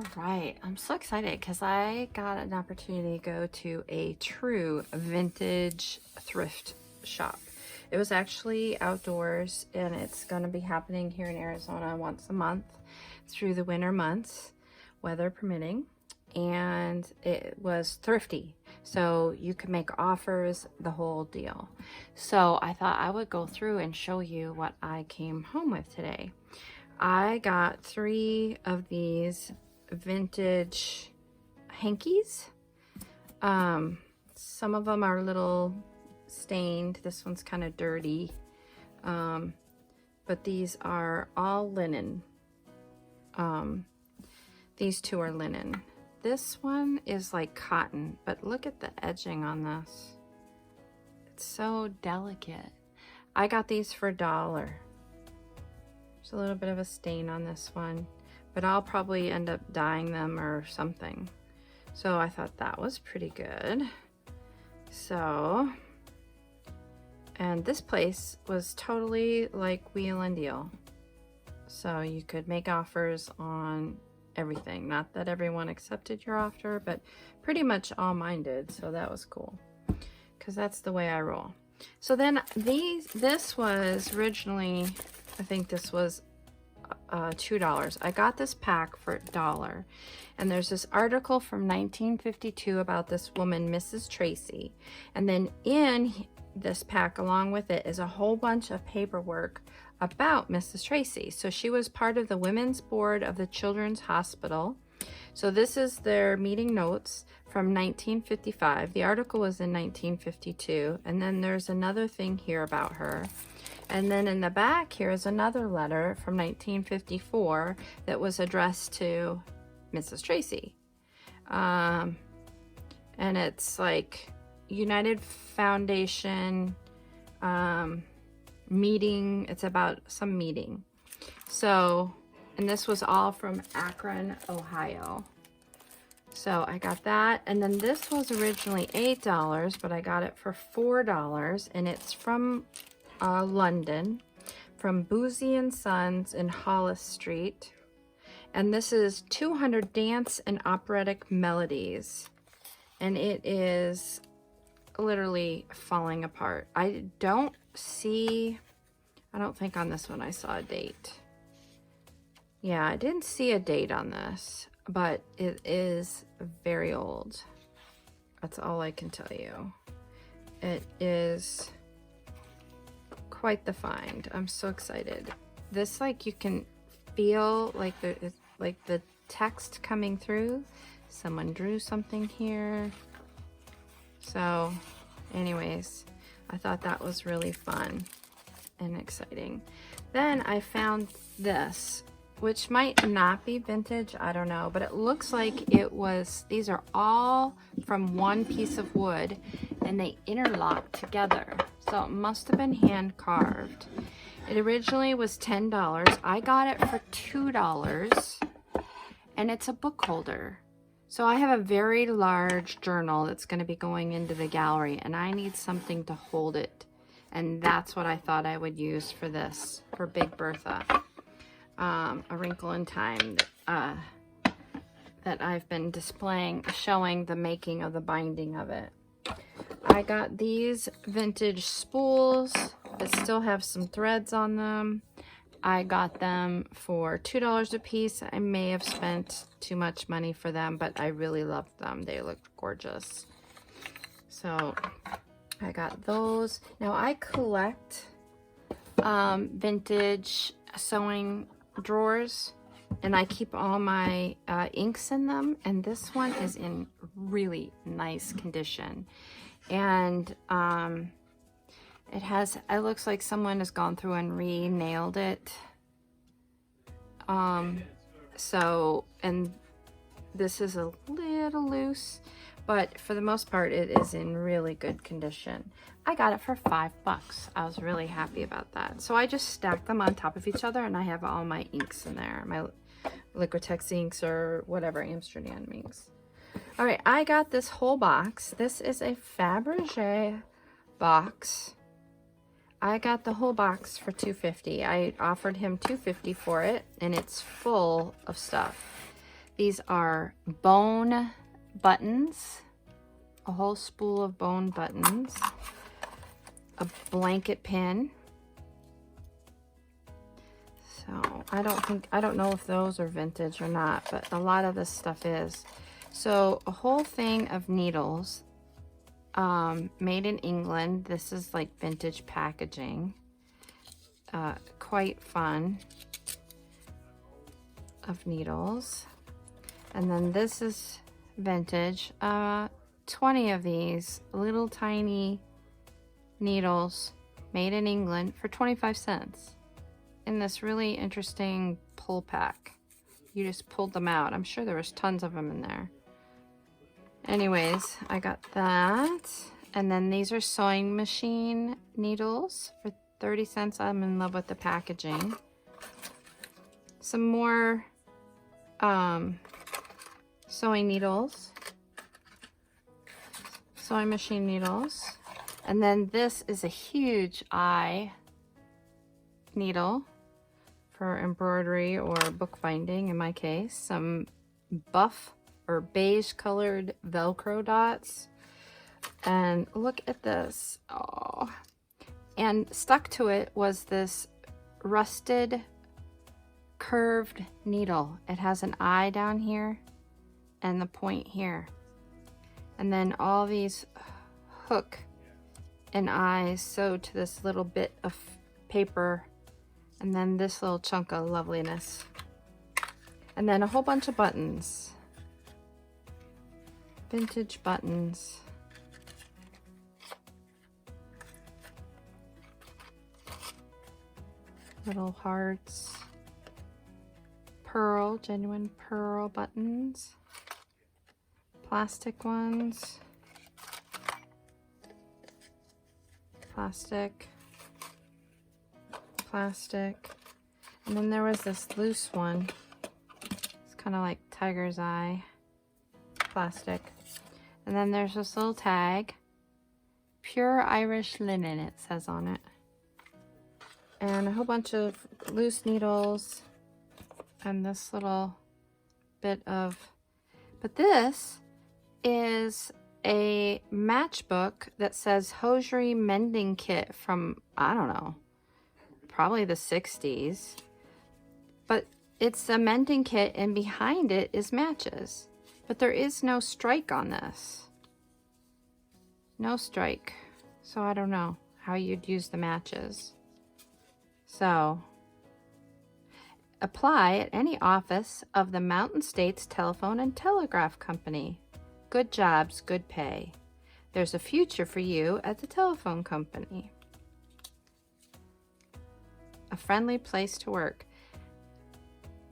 All right, I'm so excited because I got an opportunity to go to a true vintage thrift shop. It was actually outdoors, and it's going to be happening here in Arizona once a month through the winter months, weather permitting. And it was thrifty, so you could make offers, the whole deal. So I thought I would go through and show you what I came home with today. I got 3 of these vintage hankies. Some of them are a little stained. This one's kind of dirty. But these are all linen. These 2 are linen. This one is like cotton, but look at the edging on this. It's so delicate. I got these for $1. There's a little bit of a stain on this one, but I'll probably end up dyeing them or something. So I thought that was pretty good. So, and this place was totally like Wheel and Deal. So you could make offers on everything. Not that everyone accepted your offer, but pretty much all mine did. So that was cool, because that's the way I roll. So then this was originally, I think this was $2. I got this pack for $1. And there's this article from 1952 about this woman, Mrs. Tracy. And then in this pack along with it is a whole bunch of paperwork about Mrs. Tracy. So she was part of the Women's Board of the Children's Hospital. So this is their meeting notes from 1955. The article was in 1952. And then there's another thing here about her. And then in the back here is another letter from 1954 that was addressed to Mrs. Tracy. And it's like United Foundation meeting. It's about some meeting. So, and this was all from Akron, Ohio. So I got that. And then this was originally $8, but I got it for $4. And it's from London, from Boozy and Sons in Hollis Street. And this is 200 dance and operatic melodies. And it is literally falling apart. I don't think on this one I saw a date. Yeah, I didn't see a date on this, but it is very old. That's all I can tell you. It is quite the find. I'm so excited. This, like, you can feel like the text coming through. Someone drew something here. So anyways, I thought that was really fun and exciting. Then I found this, which might not be vintage, I don't know, but it looks like it was, these are all from one piece of wood and they interlock together. So it must have been hand carved. It originally was $10. I got it for $2, and it's a book holder. So I have a very large journal that's going to be going into the gallery, and I need something to hold it. And that's what I thought I would use for this, for Big Bertha. A Wrinkle in Time that I've been displaying, showing the making of the binding of it. I got these vintage spools that still have some threads on them. I got them for $2 a piece. I may have spent too much money for them, but I really loved them. They looked gorgeous. So I got those. Now I collect vintage sewing drawers, and I keep all my inks in them, and this one is in really nice condition. And it looks like someone has gone through and re-nailed it. So, and this is a little loose, but for the most part it is in really good condition. I got it for $5. I was really happy about that. So I just stacked them on top of each other, and I have all my inks in there, my Liquitex inks or whatever, Amsterdam inks. All right, I got this whole box. This is a Fabergé box. I got the whole box for $2.50. I offered him $2.50 for it, and it's full of stuff. These are bone buttons, a whole spool of bone buttons, a blanket pin. So I don't know if those are vintage or not, but a lot of this stuff is. So a whole thing of needles, made in England. This is like vintage packaging. Quite fun, of needles. And then this is vintage. 20 of these little tiny needles made in England for 25 cents in this really interesting pull pack. You just pulled them out. I'm sure there was tons of them in there. Anyways, I got that. And then these are sewing machine needles for 30 cents. I'm in love with the packaging. Some more sewing needles, sewing machine needles. And then this is a huge eye needle for embroidery or bookbinding in my case. Some buff or beige colored Velcro dots. And look at this. Oh. And stuck to it was this rusted curved needle. It has an eye down here and the point here. And then all these hook and eyes sewed to this little bit of paper. And then this little chunk of loveliness. And then a whole bunch of buttons. Vintage buttons. Little hearts. Pearl, genuine pearl buttons. Plastic ones. Plastic. Plastic. And then there was this loose one. It's kind of like tiger's eye. Plastic. And then there's this little tag. Pure Irish linen, it says on it. And a whole bunch of loose needles. And this little bit of... But this is a matchbook that says hosiery mending kit from, I don't know, probably the 60s. But it's a mending kit and behind it is matches. But there is no strike on this. No strike. So I don't know how you'd use the matches. So, apply at any office of the Mountain States Telephone and Telegraph Company. Good jobs, good pay. There's a future for you at the telephone company. A friendly place to work.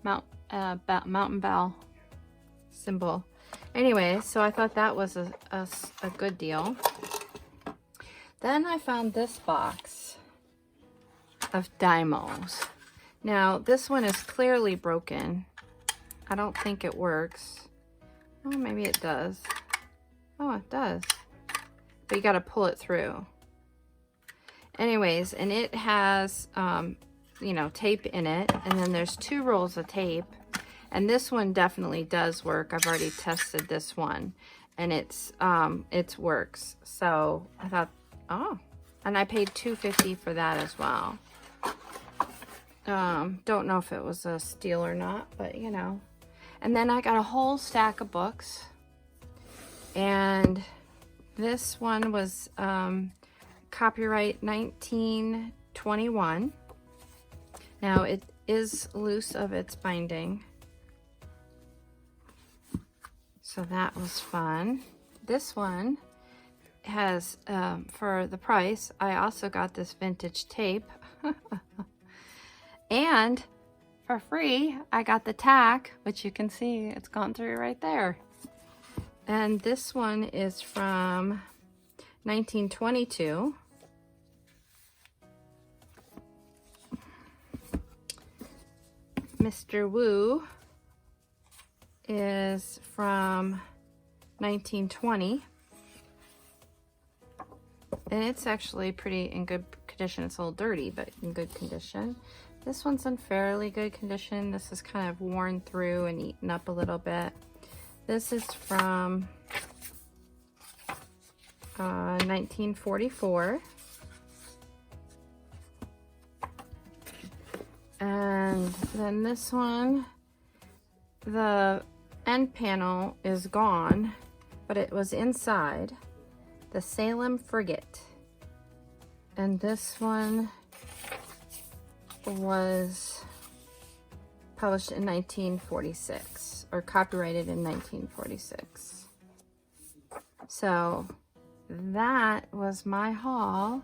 Mountain Bell symbol. Anyway, so I thought that was a good deal. Then I found this box of Dymos. Now, this one is clearly broken. I don't think it works. Oh, maybe it does. Oh, it does. But you got to pull it through. Anyways, and it has, you know, tape in it. And then there's 2 rolls of tape. And this one definitely does work. I've already tested this one. And it works. So I thought, oh. And I paid $2.50 for that as well. Don't know if it was a steal or not, but you know. And then I got a whole stack of books. And this one was copyright 1921. Now it is loose of its binding. So that was fun. This one has, for the price, I also got this vintage tape. And for free, I got the tack, which you can see it's gone through right there. And this one is from 1922. Mr. Wu is from 1920. And it's actually pretty in good condition. It's a little dirty, but in good condition. This one's in fairly good condition. This is kind of worn through and eaten up a little bit. This is from 1944. And then this one, the end panel is gone, but it was inside. The Salem Frigate. And this one was published in 1946, or copyrighted in 1946. So that was my haul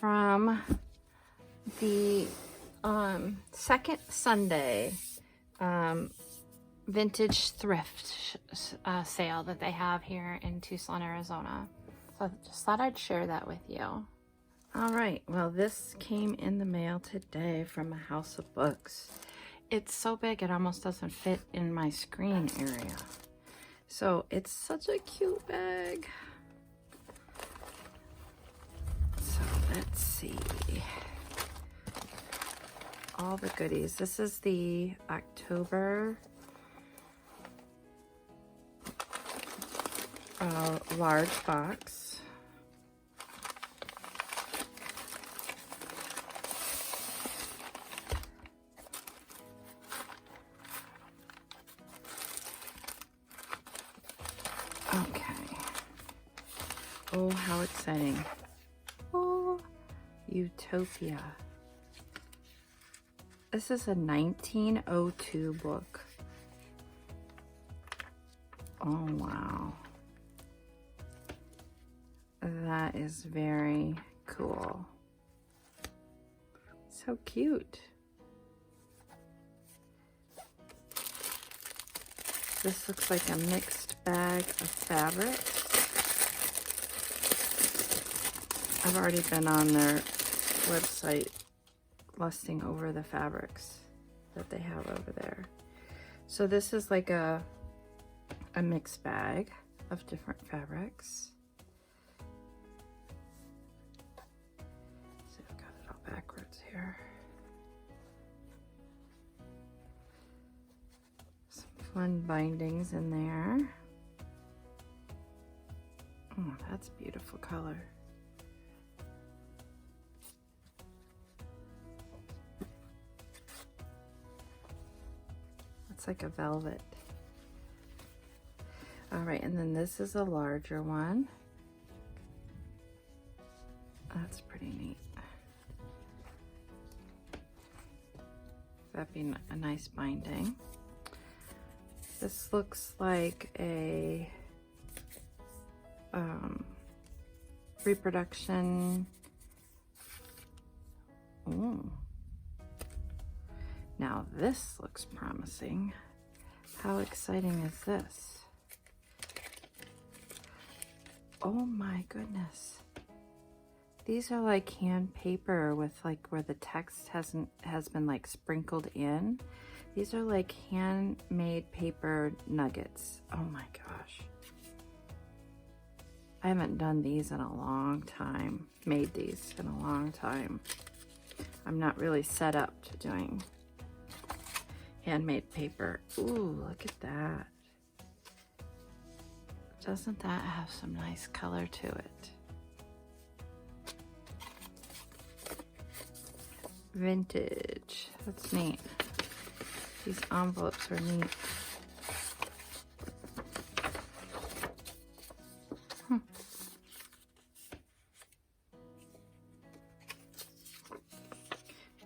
from the second Sunday vintage thrift sale that they have here in Tucson, Arizona. So I just thought I'd share that with you. All right, well, this came in the mail today from a house of books. It's so big it almost doesn't fit in my screen area. So it's such a cute bag. So let's see. All the goodies. This is the October large box. Okay. Oh, how exciting. Oh, Utopia. This is a 1902 book. Oh, wow. That is very cool. So cute. This looks like a mixed bag of fabrics. I've already been on their website lusting over the fabrics that they have over there. So this is like a mixed bag of different fabrics. So I've got it all backwards here. Some fun bindings in there. Oh, that's a beautiful color. It's like a velvet. All right, and then this is a larger one. That's pretty neat. That'd be a nice binding. This looks like a reproduction. Ooh. Now this looks promising. How exciting is this? Oh my goodness. These are like hand paper with like where the text has been like sprinkled in. These are like handmade paper nuggets. Oh my gosh. I haven't done these in a long time. Made these in a long time. I'm not really set up to doing handmade paper. Ooh, look at that. Doesn't that have some nice color to it? Vintage. That's neat. These envelopes are neat.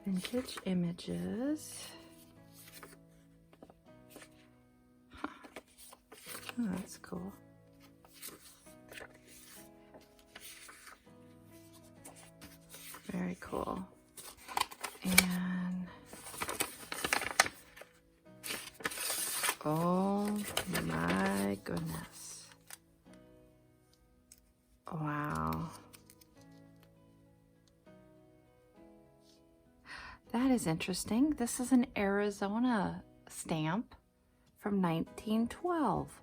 Vintage images. Huh. Oh, that's cool. Very cool. And oh my goodness. Wow. That is interesting. This is an Arizona stamp from 1912.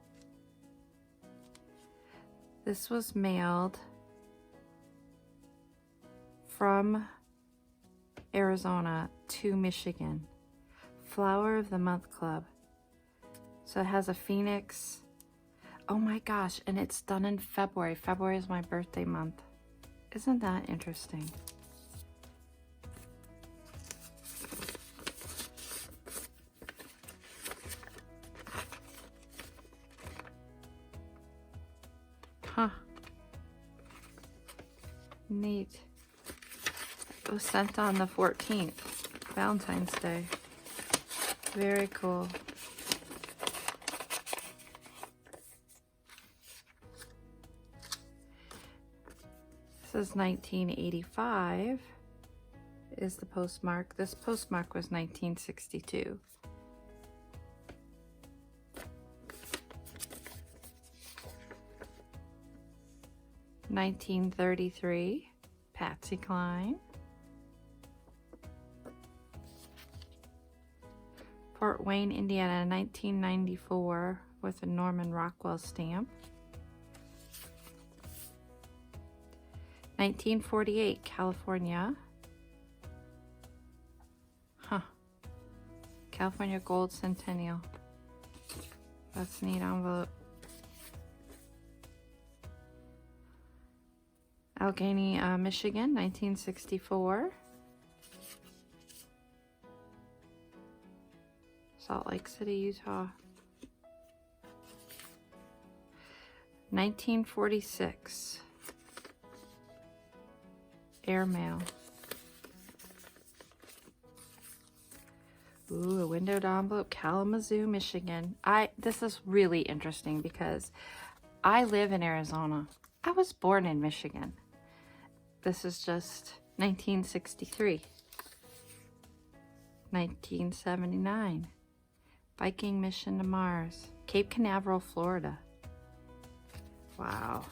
This was mailed from Arizona to Michigan. Flower of the Month Club. So it has a phoenix. Oh my gosh, and it's done in February. February is my birthday month. Isn't that interesting? Huh. Neat. It was sent on the 14th, Valentine's Day. Very cool. This is 1985 is the postmark. This postmark was 1962. $1933, Patsy Cline. Fort Wayne, Indiana, 1994 with a Norman Rockwell stamp. 1948, California. Huh. California Gold Centennial. That's a neat envelope. Allegheny, Michigan, 1964. Salt Lake City, Utah. 1946. Airmail. Ooh, a windowed envelope, Kalamazoo, Michigan. This is really interesting because I live in Arizona. I was born in Michigan. This is just 1963. 1979. Viking mission to Mars. Cape Canaveral, Florida. Wow.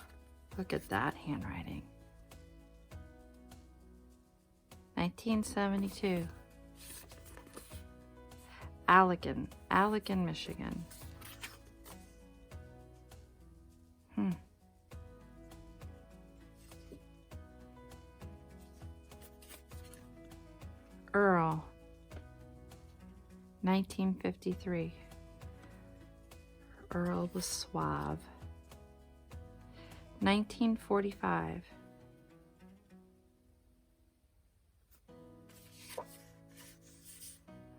Look at that handwriting. 1972. Allegan, Michigan. Earl, 1953. Earl was suave. 1945.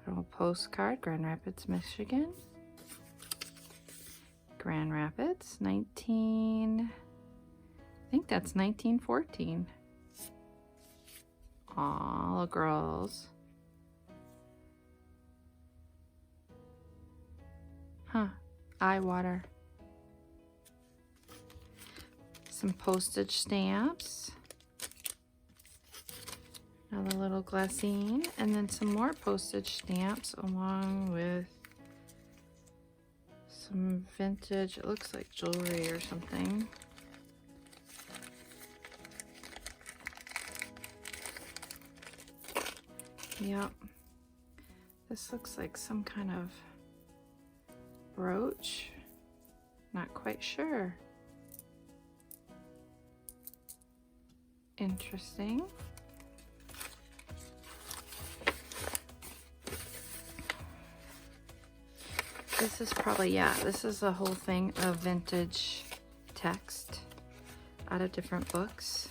Little postcard, Grand Rapids, Michigan. Grand Rapids, I think that's 1914. Aw, little girls. Huh, eye water. Some postage stamps. Another little glassine, and then some more postage stamps along with some vintage, it looks like jewelry or something. Yep. This looks like some kind of brooch. Not quite sure. Interesting. This is probably, yeah, this is a whole thing of vintage text out of different books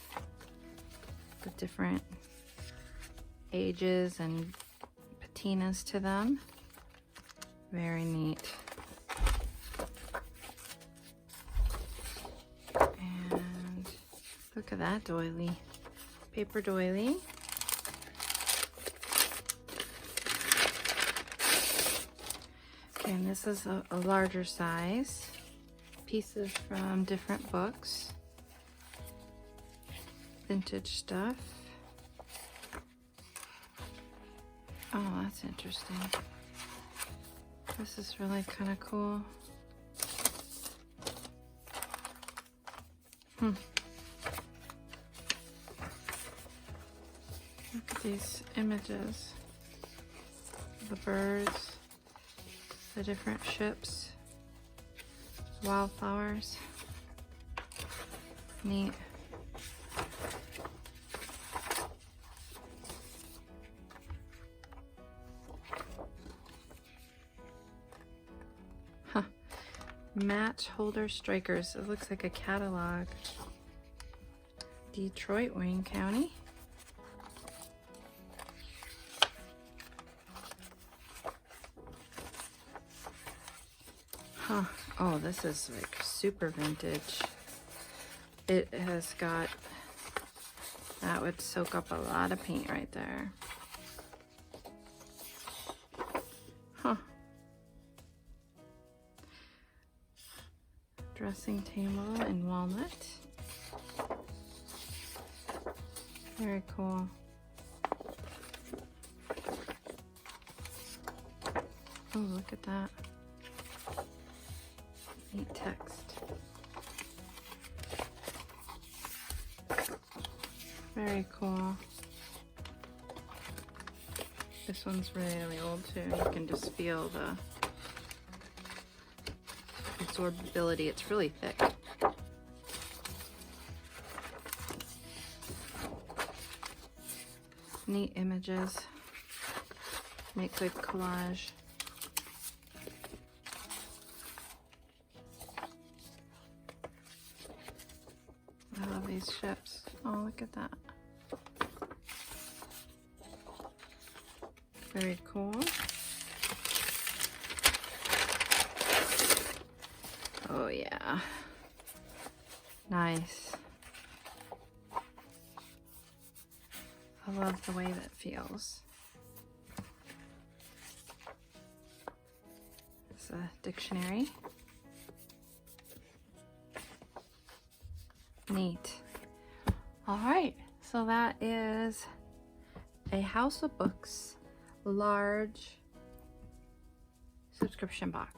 with different ages and patinas to them. Very neat. And look at that doily. Paper doily. And this is a larger size. Pieces from different books. Vintage stuff. Oh, that's interesting. This is really kind of cool. Look at these images. The birds. The different ships, wildflowers. Neat. Match holder strikers. It looks like a catalog. Detroit, Wayne County. Huh. Oh, this is like super vintage. It has got, that would soak up a lot of paint right there. Huh. Dressing table in walnut. Very cool. Oh, look at that. Neat text. Very cool. This one's really old too. You can just feel the absorbability. It's really thick. Neat images. Make good collage. I love these ships. Oh, look at that. Very cool. Oh yeah. Nice. I love the way that feels. It's a dictionary. Neat. All right, so that is a House of Books large subscription box.